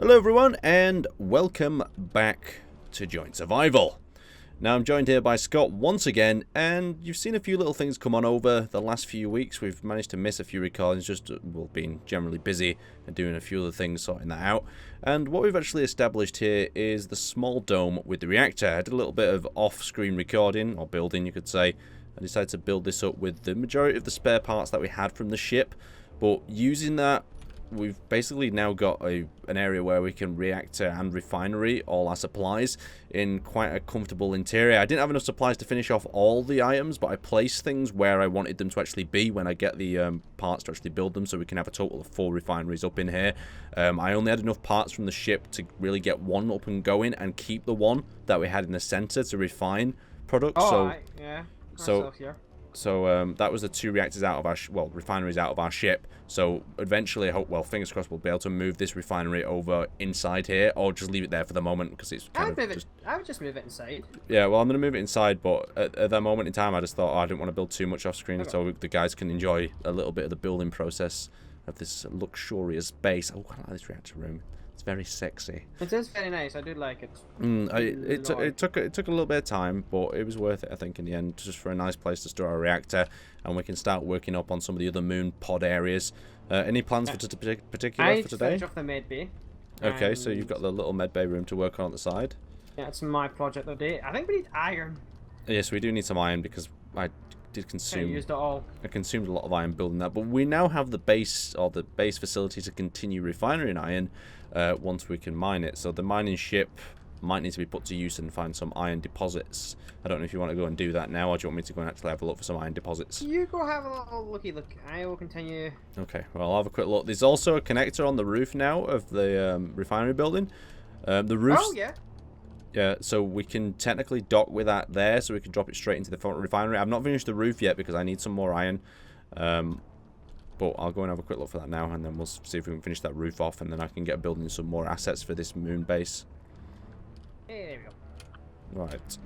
Hello everyone and welcome back to Joint Survival. Now I'm joined here by Scott once again, and you've seen a few little things come on over the last few weeks. We've managed to miss a few recordings, just being generally busy and doing a few other things, sorting that out. And what we've actually established here is the small dome with the reactor. I did a little bit of off-screen recording, or building you could say. I decided to build this up with the majority of the spare parts that we had from the ship, but using that, we've basically now got an area where we can reactor and refinery all our supplies in quite a comfortable interior. I didn't have enough supplies to finish off all the items, but I placed things where I wanted them to actually be when I get the parts to actually build them, so we can have a total of 4 refineries up in here. I only had enough parts from the ship to really get one up and going and keep the one that we had in the center to refine products. Oh, yeah. So that was the 2 reactors out of our, refineries out of our ship. So eventually, I hope, well, fingers crossed, we'll be able to move this refinery over inside here, or just leave it there for the moment because it's kind of just... I would just move it inside. Yeah, well, I'm going to move it inside, but at that moment in time, I just thought, I didn't want to build too much off screen, so the guys can enjoy a little bit of the building process of this luxurious base. Oh, I like this reactor room. It's very sexy. It is very nice. I do like it. It took a little bit of time, but it was worth it, I think, in the end, just for a nice place to store our reactor, and we can start working up on some of the other moon pod areas. Any plans for particular for today? I finished off the med bay. Okay, so you've got the little med bay room to work on the side. Yeah, it's my project of the day. I think we need iron. Yes, we do need some iron because I did consume. Used it all. I consumed a lot of iron building that, but we now have the base facility to continue refining iron once we can mine it. So the mining ship might need to be put to use and find some iron deposits. I don't know if you want to go and do that now, or do you want me to go and actually have a look for some iron deposits? You go have a little looky look. I will continue. Okay, well, I'll have a quick look. There's also a connector on the roof now of the refinery building. The roof. Oh yeah. Yeah, so we can technically dock with that there, so we can drop it straight into the refinery. I've not finished the roof yet because I need some more iron. But I'll go and have a quick look for that now, and then we'll see if we can finish that roof off, and then I can get building some more assets for this moon base. Hey, there we go. Right.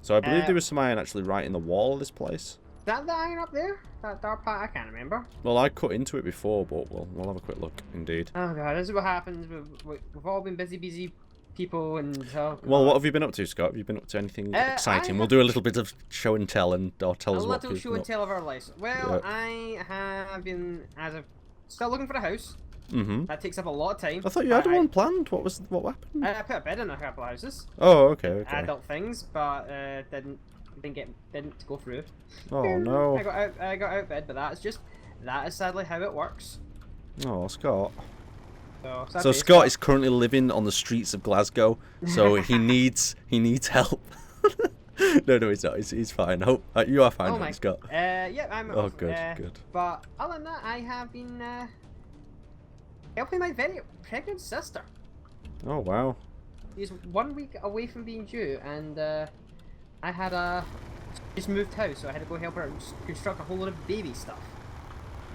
So I believe there was some iron actually right in the wall of this place. Is that the iron up there? That dark part? I can't remember. Well, I cut into it before, but we'll have a quick look, indeed. Oh god, this is what happens. We've all been busy people, and well, what have you been up to, Scott? Have you been up to anything exciting? We'll do a little bit of show and tell, or tell us what. A little show and tell of our lives. Well, yeah. I have been still looking for a house. Mm-hmm. That takes up a lot of time. I thought you had one planned. What happened? I put a bid in a couple of houses. Oh, okay. Adult things, but didn't go through. Oh no! I got outbid, but that is sadly how it works. Oh, Scott. So Scott is currently living on the streets of Glasgow, so he needs help. No, he's not. He's fine. Oh, you are fine, Scott. Yeah, I'm. Oh, good. But other than that, I have been helping my very pregnant sister. Oh wow. She's 1 week away from being due, and I had just moved house, so I had to go help her construct a whole lot of baby stuff.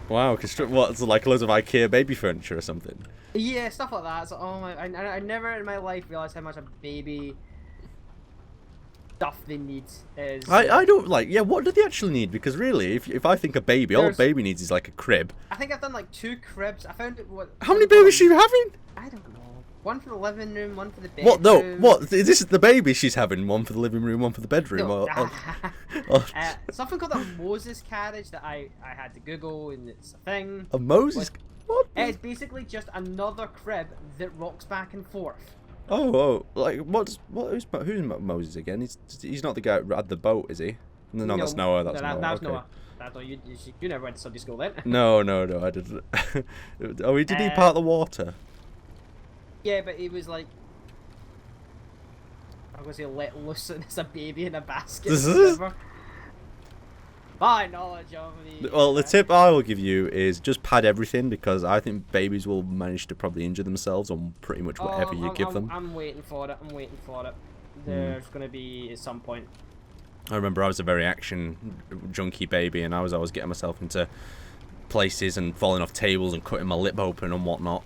Wow, construct what? It's like loads of IKEA baby furniture or something. Yeah, stuff like that. So, I never in my life realized how much a baby stuff they need is. I don't like. Yeah, what do they actually need? Because really, if I think a baby, all a baby needs is like a crib. I think I've done like 2 cribs. I found what. How many babies are you having? I don't know. One for the living room, one for the bedroom. What? No. What? This is the baby she's having. One for the living room, one for the bedroom. No. Something called a Moses carriage that I had to Google, and it's a thing. A Moses? What? It's basically just another crib that rocks back and forth. Oh, like who's Moses again? He's not the guy who had the boat, is he? No, that's Noah. That's Noah. That's Noah. You never went to Sunday school then. No, I didn't. Oh, did he part the water? Yeah, but he was like, I'm gonna say let loose as a baby in a basket. My knowledge of the. Well, the tip I will give you is just pad everything, because I think babies will manage to probably injure themselves on pretty much whatever you give them. I'm waiting for it. There's gonna be at some point. I remember I was a very action junkie baby, and I was always getting myself into places and falling off tables and cutting my lip open and whatnot.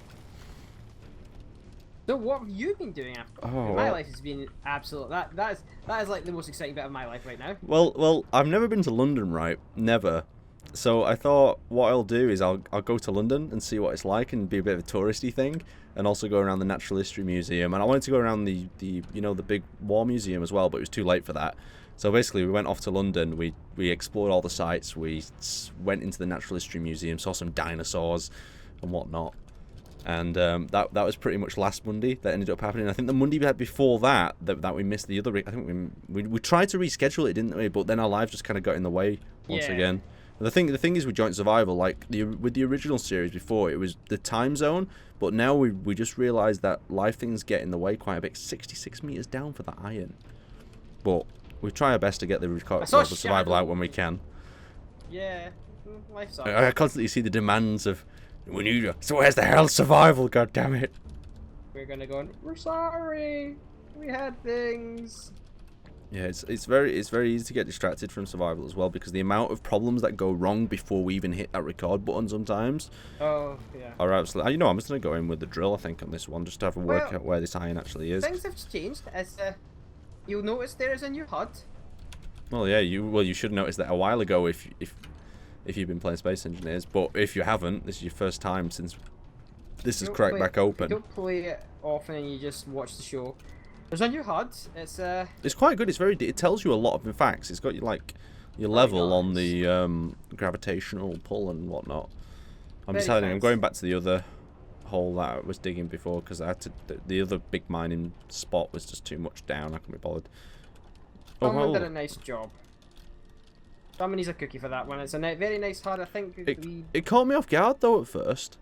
So what have you been doing after? My life has been absolute. That is like the most exciting bit of my life right now. Well, I've never been to London, right? Never. So I thought what I'll do is I'll go to London and see what it's like and be a bit of a touristy thing, and also go around the Natural History Museum. And I wanted to go around the you know, the big war museum as well, but it was too late for that. So basically we went off to London, we explored all the sites, we went into the Natural History Museum, saw some dinosaurs and whatnot. And that was pretty much last Monday that ended up happening. I think the Monday before that we missed the other. I think we tried to reschedule it, didn't we? But then our lives just kind of got in the way once again. And the thing is with Joint Survival, like with the original series before, it was the time zone. But now we just realised that life things get in the way quite a bit. 66 meters down for that iron. But we try our best to get the survival out when we can. Yeah, life sucks. I constantly see the demands of. We need you. So where's the hell survival? God damn it! We're gonna go. We're sorry. We had things. Yeah, it's very easy to get distracted from survival as well, because the amount of problems that go wrong before we even hit that record button sometimes. Oh yeah. All right, absolutely. You know, I'm just gonna go in with the drill. I think on this one, just to have a work out where this iron actually is. Things have changed. As you'll notice, there is a new HUD. Well, yeah, you should notice that a while ago if you've been playing Space Engineers, but if you haven't, this is your first time since this is cracked back open. You don't play it often and you just watch the show. There's a new HUD. It's quite good. It tells you a lot of facts. It's got your level on the gravitational pull and whatnot. I'm deciding I'm going back to the other hole that I was digging before, because I had to. The other big mining spot was just too much down. I couldn't be bothered. Someone did a nice job. Someone needs a cookie for that one. It's a very nice HUD. I think it caught me off guard though at first.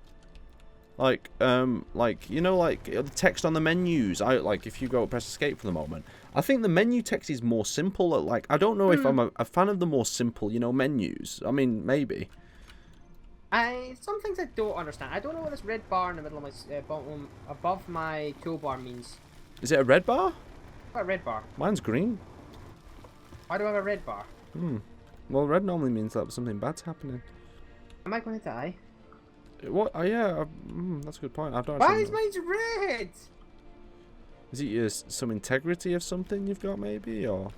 Like you know, like the text on the menus. Like if you go press escape for the moment, I think the menu text is more simple. Like I don't know if I'm a fan of the more simple, you know, menus. I mean, maybe. Some things I don't understand. I don't know what this red bar in the middle of my bottom above my toolbar means. Is it a red bar? What a red bar? Mine's green. Why do I have a red bar? Well, red normally means that something bad's happening. Am I going to die? What? Oh yeah, that's a good point. I don't. Why is mine red? Is it some integrity of something you've got, maybe, or?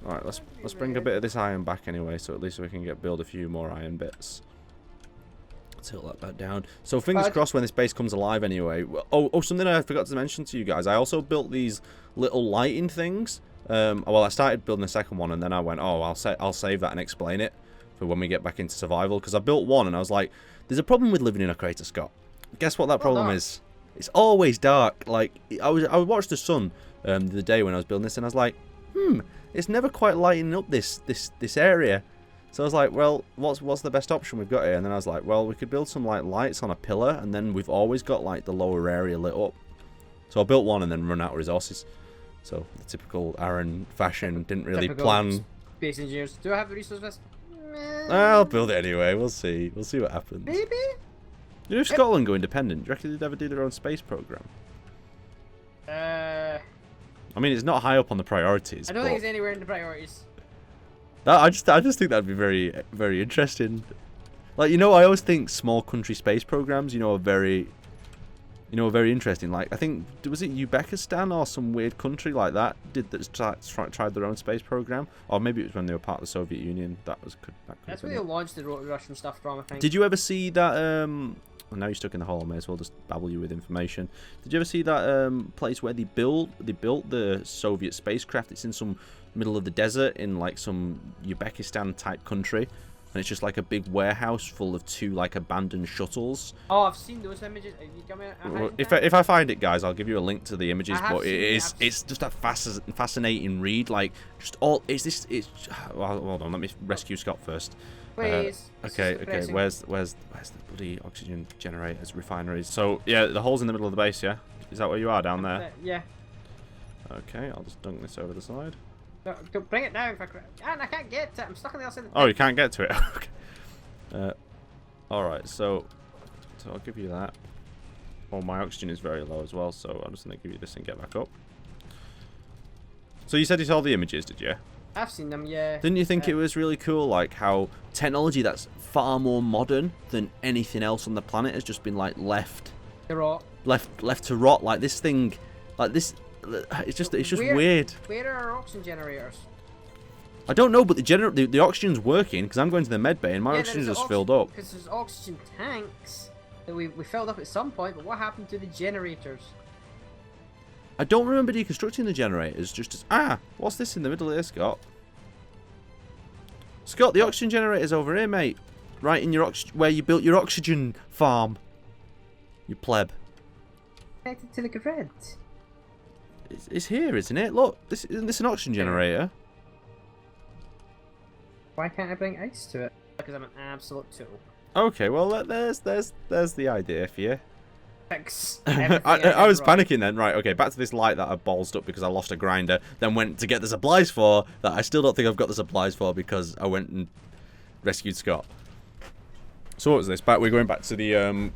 All right, let's bring a bit of this iron back anyway, so at least we can build a few more iron bits. Tilt that back down. So fingers crossed when this base comes alive anyway. Oh, something I forgot to mention to you guys. I also built these little lighting things. Well, I started building a second one, and then I went, oh, I'll save that and explain it for when we get back into survival, because I built one and I was like, there's a problem with living in a crater, Scott. Guess what that problem is? It's always dark. Like I watched the sun the other day when I was building this, and I was like, it's never quite lighting up this area. So I was like, well, what's the best option we've got here? And then I was like, well, we could build some like lights on a pillar, and then we've always got like the lower area lit up. So I built one and then run out of resources. So the typical Aaron fashion, didn't really plan. Space engineers. Do I have the resources? I'll build it anyway. We'll see. We'll see what happens. Maybe. You know, if Scotland go independent, do you reckon they'd ever do their own space program? I mean, it's not high up on the priorities. I don't think it's anywhere in the priorities. I just think that'd be very, very interesting. Like, you know, I always think small country space programs, you know, are very interesting. Like, I think, was it Uzbekistan or some weird country like that tried their own space program, or maybe it was when they were part of the Soviet Union. That's where they launched the Russian stuff from, I think. Did you ever see that? Well, now you're stuck in the hole. I may as well just babble you with information. Did you ever see that place where they built the Soviet spacecraft? It's in some middle of the desert in like some Uzbekistan type country, and it's just like a big warehouse full of 2 like abandoned shuttles. Oh, I've seen those images. If I find it, guys, I'll give you a link to the images. But it's just a fascinating read. Like just all well, hold on, let me rescue Scott first. Please. Okay. Where's the bloody oxygen generators, refineries? So yeah, the hole's in the middle of the base. Yeah, is that where you are down there? Yeah. Okay, I'll just dunk this over the side. No, don't bring it down. I can't get to it. I'm stuck on the other side. Oh, you can't get to it. Okay. Alright, so I'll give you that. Oh, my oxygen is very low as well, so I'm just going to give you this and get back up. So you said you saw the images, did you? I've seen them, yeah. Didn't you think it was really cool, like how technology that's far more modern than anything else on the planet has just been like left to rot? Like this thing, like this. It's just weird. Where are our oxygen generators? I don't know, but the oxygen's working because I'm going to the med bay and my Yeah, oxygen's there's just filled up. Because there's oxygen tanks that we filled up at some point, but what happened to the generators? I don't remember deconstructing the generators. Just as what's this in the middle here, Scott? Scott, the oxygen generator's over here, mate. Right in your where you built your oxygen farm. You pleb. Connected to the grid. It's here, isn't it? Look, isn't this an oxygen generator? Why can't I bring ice to it? Because I'm an absolute tool. Okay, well there's the idea for you. Fix I was panicking then. Right, okay, back to this light that I ballsed up because I lost a grinder, then went to get the supplies for, that I still don't think I've got the supplies for because I went and rescued Scott. So what was this? We're going back to the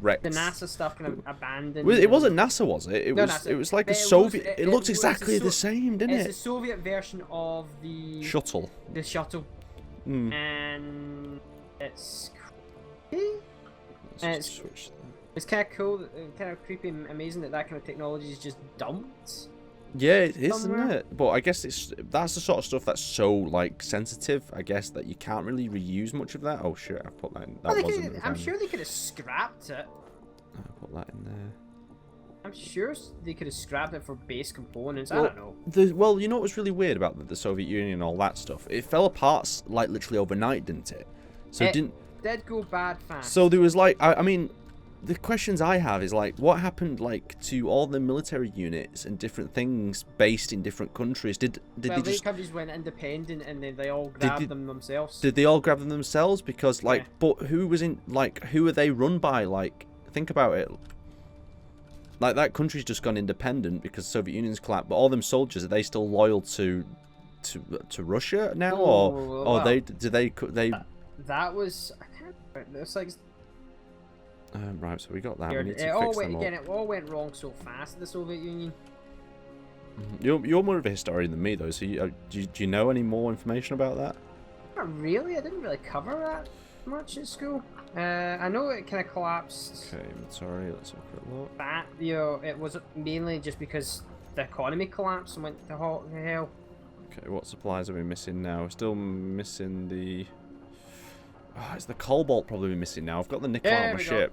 Rex. The NASA stuff kind of abandoned. Well, it wasn't NASA, was it? It no, was. NASA. It was like a It Soviet. It looked was exactly the same, didn't it's it? It's a Soviet version of the Shuttle. The shuttle. And it's creepy. And it's kind of cool, kind of creepy and amazing that kind of technology is just dumped. Yeah, it is, somewhere. isn't it? But I guess that's the sort of stuff that's so like sensitive. I guess that you can't really reuse much of that. Oh shit! I put that in. I'm sure they could have scrapped it. I put that in there. I'm sure they could have scrapped it for base components. Well, I don't know. Well, you know what was really weird about the Soviet Union and all that stuff? It fell apart like literally overnight, didn't it? So it didn't. Did go bad fast. So there was like, I mean, the questions I have is like, what happened like to all the military units and different things based in different countries? Did they just countries went independent and then they all grabbed them themselves? Did they all grab them themselves? Because like, yeah. But who was in like, who are they run by? Like, think about it. Like that country's just gone independent because the Soviet Union's collapsed. But all them soldiers, are they still loyal to Russia now, or they? That was I can't remember. It was like. Right, so we got that. We need to it all went wrong so fast in the Soviet Union. You're more of a historian than me, though. So do you know any more information about that? Not really. I didn't really cover that much at school. I know it kind of collapsed. Okay, sorry. Let's have a quick look. That it was mainly just because the economy collapsed and went to hell. Okay, what supplies are we missing now? We're still missing the. Oh, it's the cobalt probably missing now. I've got the nickel on my ship.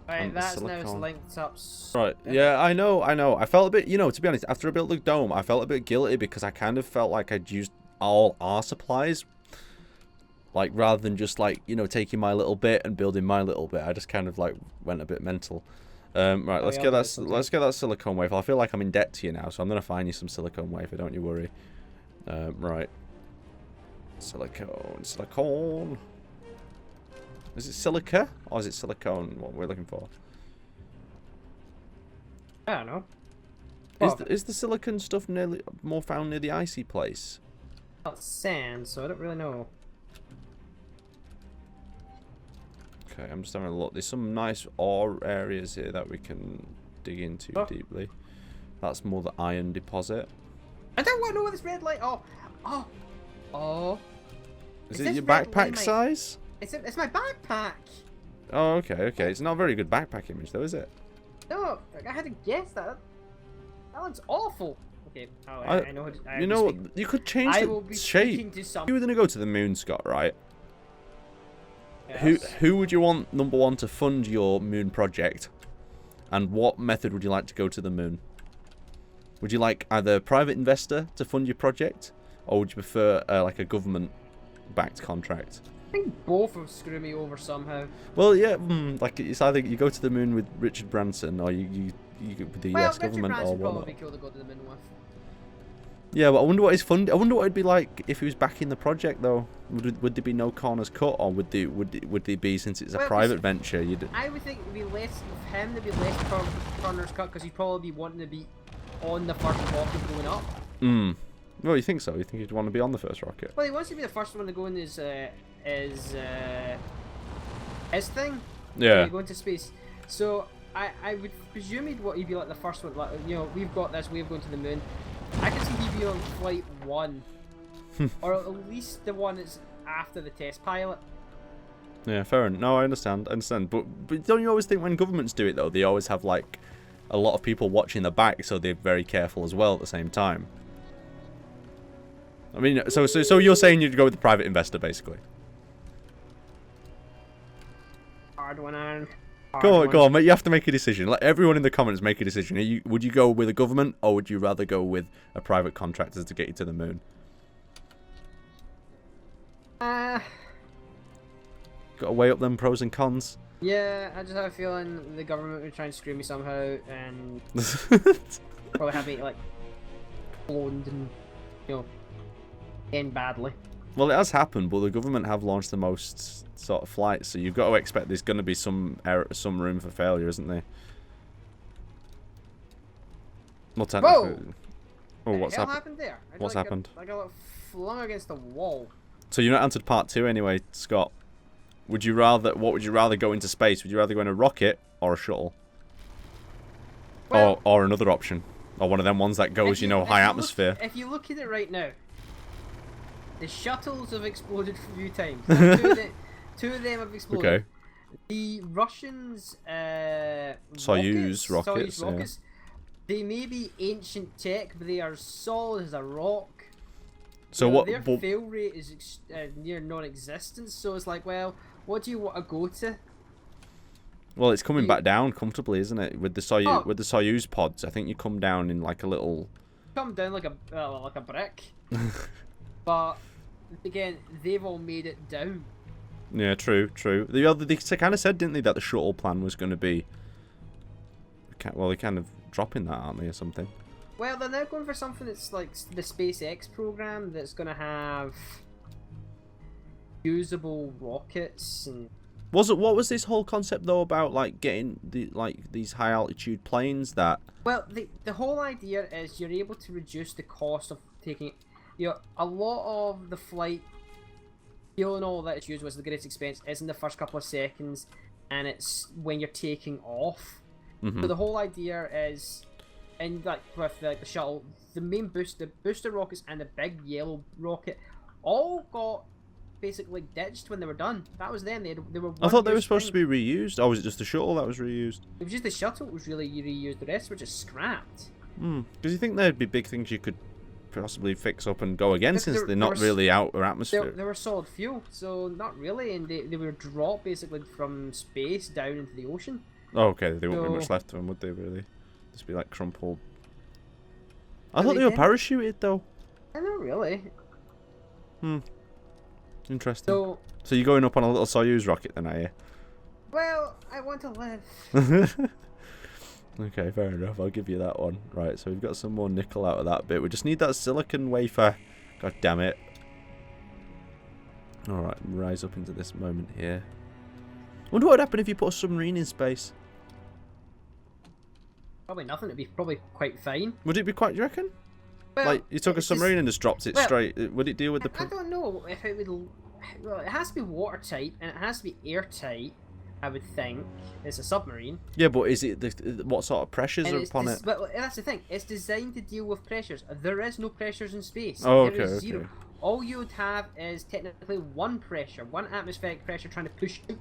Right, that's now linked up. Right, yeah, I know. I felt a bit, to be honest, after I built the dome, I felt a bit guilty because I kind of felt like I'd used all our supplies. Like, rather than just, like, taking my little bit and building my little bit, I just kind of, like, went a bit mental. Right, let's get that silicone wafer. I feel like I'm in debt to you now, so I'm going to find you some silicone wafer, don't you worry. Right. Silicone. Is it silica or is it silicone? What we're looking for? I don't know. Is the silicon stuff more found near the icy place? It's sand, so I don't really know. Okay, I'm just having a look. There's some nice ore areas here that we can dig into deeply. That's more the iron deposit. I don't want to know what this red light. Oh. Is it your backpack size? It's my backpack. Oh, okay. It's not a very good backpack image, though, is it? No, I had to guess that. That looks awful. Okay, I know. You could change the shape. You were going to go to the moon, Scott, right? Yes. Who would you want, number one, to fund your moon project? And what method would you like to go to the moon? Would you like either a private investor to fund your project? Or would you prefer like a government-backed contract? I think both will screw me over somehow. Well, yeah, like it's either you go to the moon with Richard Branson, or you with the US government, or whatnot. Probably be cool to go to the moon with. Yeah, but I wonder what his fund. I wonder what it'd be like if he was backing the project, though. Would there be no corners cut, or would they be, since it's a private venture? I would think it'd be less of him. There'd be less corners cut because he'd probably be wanting to be on the first rocket going up. Well, you think so? You think he'd want to be on the first rocket? Well, he wants to be the first one to go in his thing. Yeah. Go into space. So I would presume he'd be like the first one. Like, we've got this way of going to the moon. I can see he'd be on flight 1, or at least the one that's after the test pilot. Yeah, fair enough. No, I understand. But don't you always think when governments do it though, they always have like a lot of people watching the back, so they're very careful as well at the same time. I mean, so you're saying you'd go with the private investor, basically? Hard one, Aaron. Go on, mate. You have to make a decision. Let everyone in the comments make a decision. Would you go with a government, or would you rather go with a private contractor to get you to the moon? Got to weigh up them pros and cons. Yeah, I just have a feeling the government would try and screw me somehow, and probably have me like cloned and end badly. Well, it has happened, but the government have launched the most sort of flights, so you've got to expect there's going to be some room for failure, isn't there? Well, technically. Whoa! Oh, what's happened? Happened there? What's happened? I got flung against the wall. So you're not answered part 2 anyway, Scott. What would you rather go into space? Would you rather go in a rocket or a shuttle? Well, or another option? Or one of them ones that goes, high atmosphere? If you look at it right now, the shuttles have exploded a few times. Two of them have exploded. Okay. The Russians, Soyuz rockets, yeah. They may be ancient tech, but they are solid as a rock. So their fail rate is near non-existent. So it's like, well, what do you want to go to? Well, it's coming back down comfortably, isn't it? With the Soyuz pods, I think you come down in like a little. Come down like a brick. But again, they've all made it down. Yeah, true. They kind of said, didn't they, that the shuttle plan was going to be. Well, they're kind of dropping that, aren't they, or something? Well, they're now going for something that's like the SpaceX program that's going to have usable rockets and. What was this whole concept though about like getting these high altitude planes that? Well, the whole idea is you're able to reduce the cost of taking. A lot of the flight fuel and all that it's used was the greatest expense is in the first couple of seconds, and it's when you're taking off. Mm-hmm. So the whole idea is, and like with the shuttle, the main booster rockets and the big yellow rocket all got basically ditched when they were done. That was them. They were. I thought they were supposed to be reused. Or was it just the shuttle that was reused? It was just the shuttle that was really reused. The rest were just scrapped. Because you think there'd be big things you could possibly fix up and go again, since they're not really out of atmosphere. They were solid fuel, so not really, and they were dropped basically from space down into the ocean. Oh, okay. There won't be much left of them, would they? Really? Just be like crumpled. I thought they were parachuted though. Not really. Interesting. So you're going up on a little Soyuz rocket then, are you? Well, I want to live. Okay, fair enough. I'll give you that one. Right, so we've got some more nickel out of that bit. We just need that silicon wafer. God damn it. Alright, rise up into this moment here. Wonder what would happen if you put a submarine in space. Probably nothing. It'd be probably quite fine. Would it be quite, do you reckon? Well, like, you took a submarine and just dropped it straight. Would it deal with the... I don't know if it would... Well, it has to be watertight, and it has to be airtight, I would think. It's a submarine. Yeah, but is it... what sort of pressures are upon it? But that's the thing. It's designed to deal with pressures. There is no pressures in space. Oh, there is zero. Okay. All you would have is technically one atmospheric pressure trying to push out.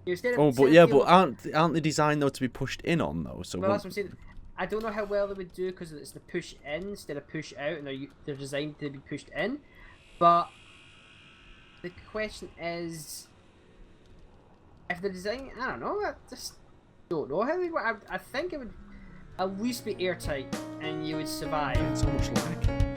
But aren't they designed though to be pushed in on though? So well, that's what I'm saying. I don't know how well they would do because it's the push in instead of push out, and they're designed to be pushed in. But the question is, if they're designing, I don't know. I just don't know how they work. I think it would at least be airtight, and you would survive. It's so much lag.